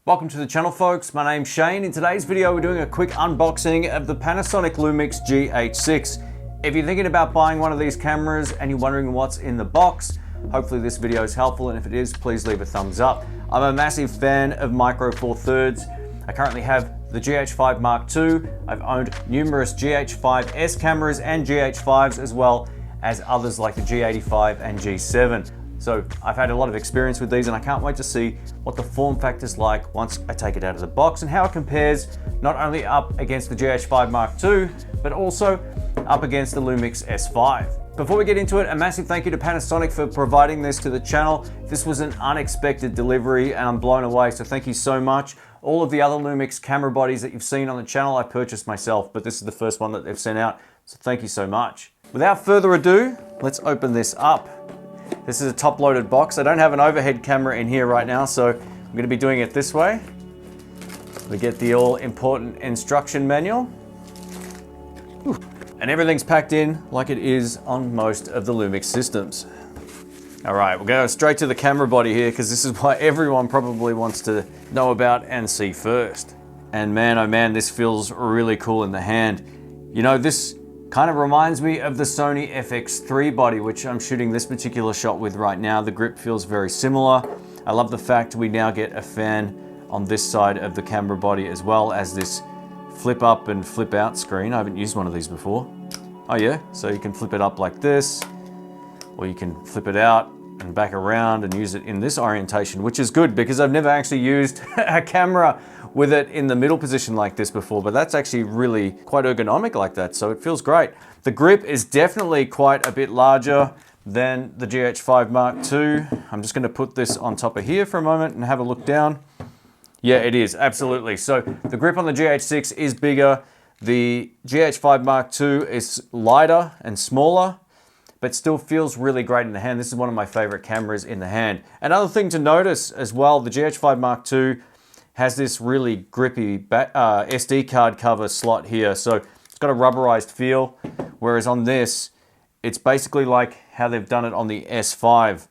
Welcome to the channel, folks. My name's Shane. In today's video, we're doing a quick unboxing of the Panasonic Lumix GH6. If you're thinking about buying one of these cameras and you're wondering what's in the box, hopefully this video is helpful, and if it is, please leave a thumbs up. I'm a massive fan of Micro Four Thirds. I currently have the GH5 Mark II. I've owned numerous GH5S cameras and GH5s, as well as others like the G85 and G7. So I've had a lot of experience with these, and I can't wait to see what the form factor's like once I take it out of the box and how it compares not only up against the GH5 Mark II, but also up against the Lumix S5. Before we get into it, a massive thank you to Panasonic for providing this to the channel. This was an unexpected delivery and I'm blown away, so thank you so much. All of the other Lumix camera bodies that you've seen on the channel I purchased myself, but this is the first one that they've sent out, so thank you so much. Without further ado, let's open this up. This is a top-loaded box. I don't have an overhead camera in here right now, so I'm going to be doing it this way. We get the all-important instruction manual. Whew. And everything's packed in like it is on most of the Lumix systems. All right, we'll go straight to the camera body here, because this is what everyone probably wants to know about and see first. And man, oh man, this feels really cool in the hand. You know, this kind of reminds me of the Sony FX3 body, which I'm shooting this particular shot with right now. The grip feels very similar. I love the fact we now get a fan on this side of the camera body, as well as this flip up and flip out screen. I haven't used one of these before. Oh yeah, so you can flip it up like this, or you can flip it out and back around and use it in this orientation, which is good because I've never actually used a camera with it in the middle position like this before, but that's actually really quite ergonomic like that, so it feels great. The grip is definitely quite a bit larger than the GH5 Mark II. I'm just going to put this on top of here for a moment and have a look down. Yeah, it is, absolutely. So the grip on the GH6 is bigger. The GH5 Mark II is lighter and smaller, but still feels really great in the hand. This is one of my favorite cameras in the hand. Another thing to notice as well, the GH5 Mark II has this really grippy SD card cover slot here. So it's got a rubberized feel, whereas on this, it's basically like how they've done it on the S5.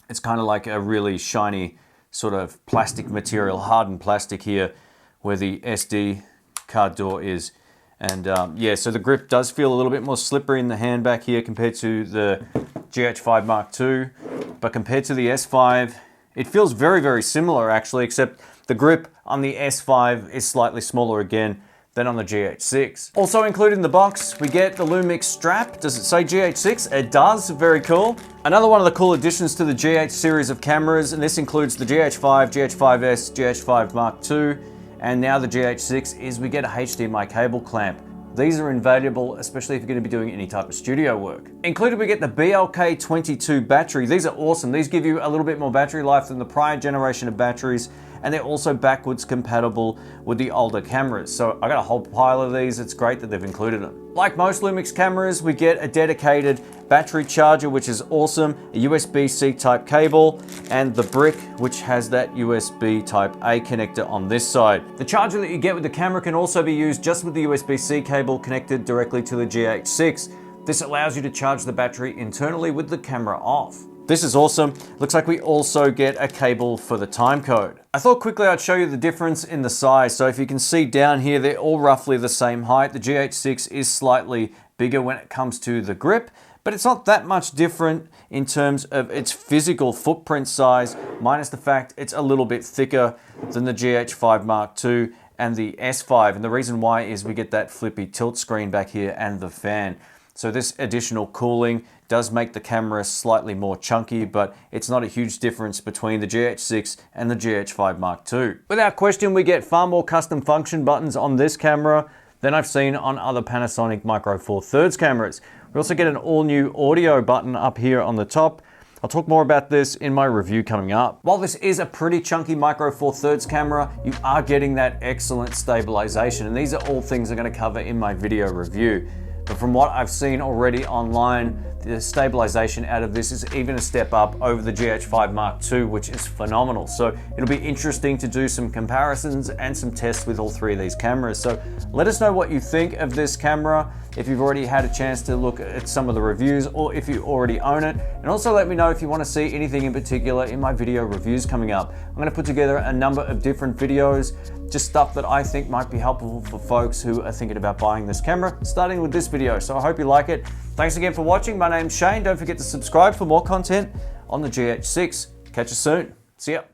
It's kind of like a really shiny sort of plastic material, hardened plastic here, where the SD card door is. And yeah, so the grip does feel a little bit more slippery in the hand back here compared to the GH5 Mark II. But compared to the S5, it feels very, very similar actually, except the grip on the S5 is slightly smaller again than on the GH6. Also included in the box, we get the Lumix strap. Does it say GH6? It does, very cool. Another one of the cool additions to the GH series of cameras, and this includes the GH5, GH5S, GH5 Mark II, and now the GH6, is we get a HDMI cable clamp. These are invaluable, especially if you're going to be doing any type of studio work. Included, we get the BLK22 battery. These are awesome. These give you a little bit more battery life than the prior generation of batteries, and they're also backwards compatible with the older cameras. So I got a whole pile of these. It's great that they've included them. Like most Lumix cameras, we get a dedicated battery charger, which is awesome, a USB-C type cable, and the brick, which has that USB type A connector on this side. The charger that you get with the camera can also be used just with the USB-C cable connected directly to the GH6. This allows you to charge the battery internally with the camera off. This is awesome. Looks like we also get a cable for the time code. I thought quickly I'd show you the difference in the size. So if you can see down here, they're all roughly the same height. The GH6 is slightly bigger when it comes to the grip, but it's not that much different in terms of its physical footprint size, minus the fact it's a little bit thicker than the GH5 Mark II and the S5. And the reason why is we get that flippy tilt screen back here and the fan. So this additional cooling does make the camera slightly more chunky, but it's not a huge difference between the GH6 and the GH5 Mark II. Without question, we get far more custom function buttons on this camera than I've seen on other Panasonic Micro Four Thirds cameras. We also get an all-new audio button up here on the top. I'll talk more about this in my review coming up. While this is a pretty chunky Micro Four Thirds camera, you are getting that excellent stabilization, and these are all things I'm going to cover in my video review. But from what I've seen already online, The stabilization out of this is even a step up over the GH5 Mark II, which is phenomenal. So it'll be interesting to do some comparisons and some tests with all three of these cameras. So let us know what you think of this camera, if you've already had a chance to look at some of the reviews, or if you already own it. And also let me know if you want to see anything in particular in my video reviews coming up. I'm going to put together a number of different videos, just stuff that I think might be helpful for folks who are thinking about buying this camera, starting with this video. So I hope you like it. Thanks again for watching. My name's Shane. Don't forget to subscribe for more content on the GH6. Catch you soon. See ya.